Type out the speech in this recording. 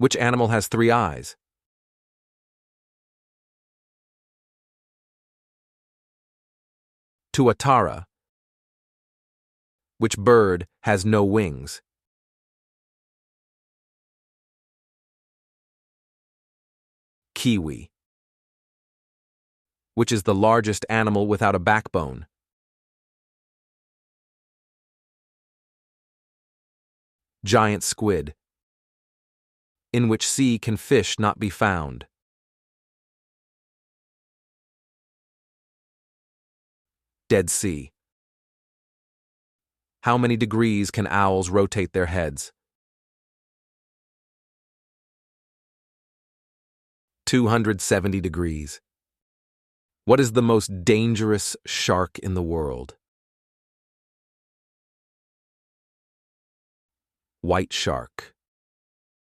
Which animal has 3 eyes? Tuatara. Which bird has no wings? Kiwi. Which is the largest animal without a backbone? Giant squid. In which sea can fish not be found? Dead Sea. How many degrees can owls rotate their heads? 270 degrees. What is the most dangerous shark in the world? White shark.